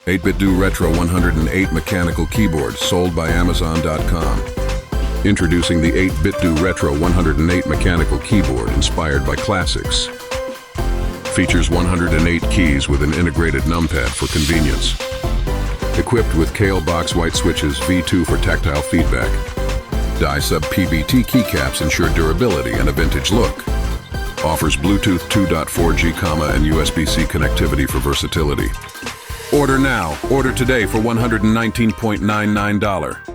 8BitDo Retro 108 mechanical keyboard sold by Amazon.com. Introducing the 8BitDo Retro 108 mechanical keyboard inspired by classics. Features 108 keys with an integrated numpad for convenience. Equipped with Kale box white switches V2 for tactile feedback. Die-sub PBT keycaps ensure durability and a vintage look. Offers Bluetooth 2.4G, and USB-C connectivity for versatility. Order now. Order today for $119.99.